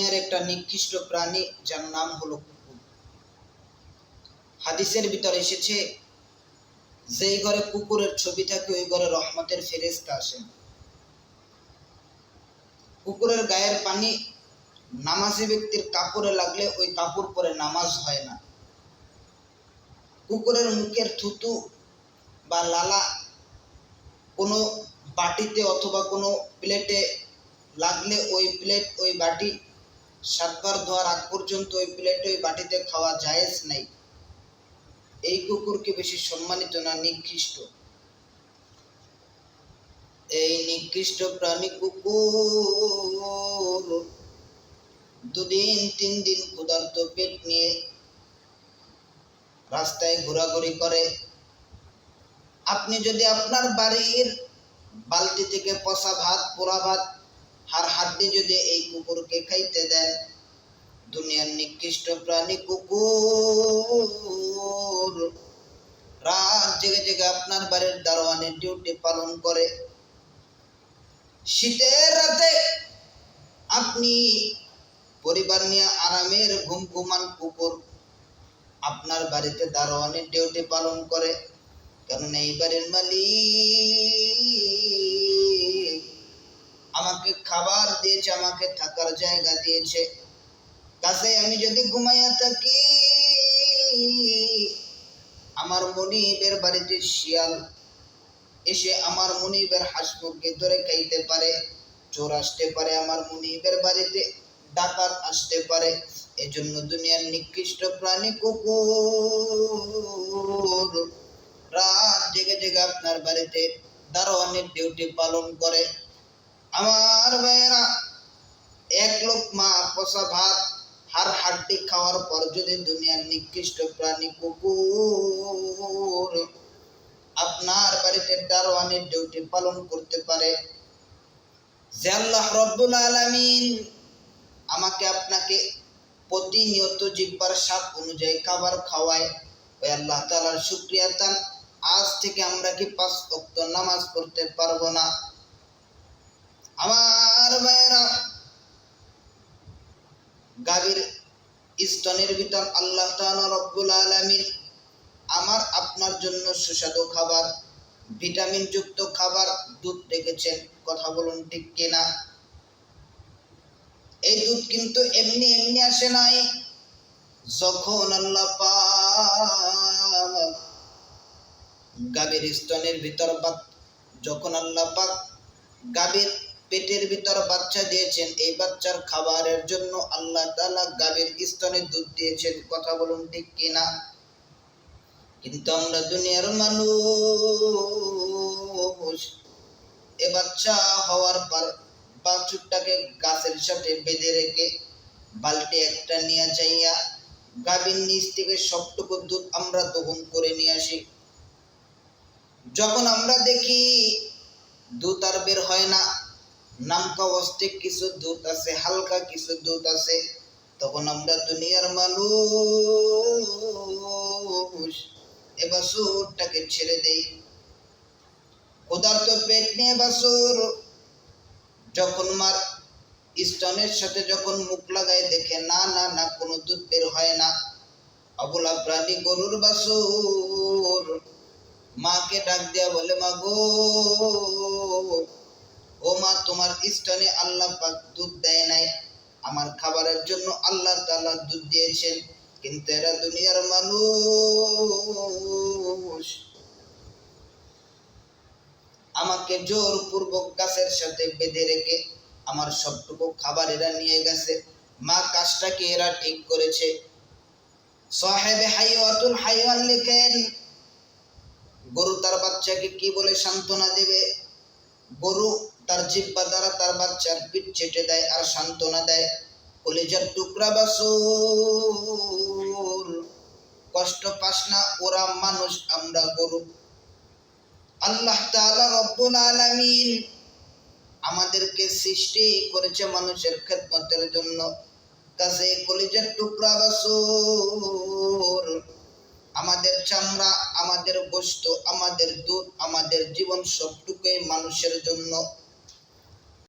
এর একটা নিকৃষ্ট প্রাণী যার নাম হলো কুকুর। হাদিসের ভিতরে এসেছে, যেই ঘরে কুকুরের ছবি থাকে ওই ঘরে রহমতের ফেরেশতা আসেন। কুকুরের গায়ের পানি নামাজি ব্যক্তির কাপড়ে লাগলে ওই কাপড় পরে নামাজ হয় না। কুকুরের মুখের থুতু বা লালা কোনো বাটিতে অথবা কোনো প্লেটে লাগলে ওই প্লেট ওই বাটি 7 বার ধোয়ার আগ পর্যন্ত ওই প্লেট ওই বাটিতে খাওয়া জায়েজ নাই। এই কুকুরকে বেশি সম্মানিত না নিকৃষ্ট? এই নিকৃষ্ট প্রাণী কুকুর 2 দিন 3 দিন ক্ষুধার্ত পেট নিয়ে রাস্তায় ঘোরাঘুরি করে। আপনি যদি আপনার বাড়ির বালতি থেকে পচা ভাত, পোড়া ভাত, হাড্ডি যদি এই কুকুরকে খাইতে দেন, দুনিয়ার নিকৃষ্ট প্রাণী কুকুর রাত জেগে জেগে আপনার বাড়ির দারোয়ানের ডিউটি পালন করে। শীতের রাতে আপনি পরিবার নিয়ে আরামের ঘুম ঘুমান, কুকুর আপনার বাড়িতে দারোয়ানের ডিউটি পালন করে। কারণ এই বাড়ির মালিক আমাকে খাবার দিয়েছে, আমাকে থাকার জায়গা দিয়েছে। কাছে আমি যদি ঘুমাইয়া থাকি, আমার মনিবের বাড়িতে শিয়াল এসে আমার মনিবের হাঁস মুরগি ধরে খাইতে পারে, চোর আসতে পারে আমার মনিবের বাড়িতে, ডাকাত আসতে পারে। এজন্য দুনিয়ার নিকৃষ্ট প্রাণী কুকুর রাত জেগে জেগে আপনার বাড়িতে দারোয়ানের ডিউটি পালন করে। আমার ভাইয়েরা, 1 লোকমা পচা ভাত হাড্ডি খাওয়ার পর যদি দুনিয়ার নিকৃষ্ট প্রাণী কুকুর আপনার বাড়িতে দারোয়ানের ডিউটি পালন করতে পারে, যে আল্লাহ রব্বুল আলামিন আমাকে আপনাকে প্রতিনিয়ত জিহ্বার স্বাদ অনুযায়ী খাবার খাওয়ায়, ওই আল্লাহ তাআলার শুকরিয়া তান আজ থেকে আমরা কি 5 ওয়াক্ত নামাজ পড়তে পারবো না? আমার ভাইয়েরা, গাভীর স্তনের ভিতর আল্লাহ তাআলা রব্বুল আলামিন আমার আপনার জন্য সুস্বাদু খাবার, ভিটামিন যুক্ত খাবার দুধ রেখেছেন। কথা বলুন ঠিক কিনা? এই দুধ কিন্তু এমনি এমনি আসে নাই। যখন আল্লাহ পাক গাভীর স্তনের ভিতর যখন আল্লাহ পাক গাভীর পেটের ভিতর বাচ্চা দিয়েছেন, এই বাচ্চার খাবারের জন্য আল্লাহ তাআলা গাভীর স্তনে দুধ দিয়েছেন। কথা বলুন ঠিক কিনা? কিন্তু আমরা দুনিয়ার মানুষ এ বাচ্চা হওয়ার পর বাছুরটাকে গাছের সাথে বেঁধে রেখে বালতি একটা নিয়ে যাইয়া গাভীর নিচ থেকে সবটুকু দুধ আমরা দহন করে নিয়ে আসি। যখন আমরা দেখি দুধ আর বের হয় না, নামকা অবস্থায় কিছু দুধ আছে, হালকা কিছু দুধ আছে, তখন আমরা দুনিয়ার মানুষ এ বাছুরটাকে ছেড়ে দেই। ক্ষুধার্ত পেট নিয়ে বাছুর যখন মার স্তনের সাথে যখন মুখ লাগায় দেখে না না না কোনো দুধ বের হয় না, অবলা প্রাণী গরুর বাছুর মাকে ডাক দেয়া বলে, মা গো, ও মা, তোমার স্তনে আল্লাহ পাক দুধ দেয় নাই, আমার খাবারের জন্য আল্লাহ তাআলা দুধ দিয়েছেন। কিন্তু এরা দুনিয়ার মানুষ আমাকে জোরপূর্বক গাছের সাথে বেঁধে রেখে আমার সবটুকু খাবার এরা নিয়ে গেছে। মা কাজটা কি এরা ঠিক করেছে? সাহেবে হাইওয়াতুল হাইওয়ান লেখেন, গরু তার বাচ্চাকে কি বলে সান্ত্বনা দেবে? গরু তার জিহ্বা দ্বারা তার বাচ্চার পিঠ চেটে দেয় আর সান্ত্বনা দেয়। কলিজার টুকরা বাছুর, কষ্ট পাস না, ওরা মানুষ, আমরা গরু। আল্লাহ তাআলা রব্বুল আলামিন আমাদেরকে সৃষ্টি করেছে মানুষের খেদমতের জন্য। কাজে কলিজার টুকরা বাছুর, আমাদের চামড়া, আমাদের গোশত, আমাদের দুধ, আমাদের জীবন সবটুকুই মানুষের জন্য।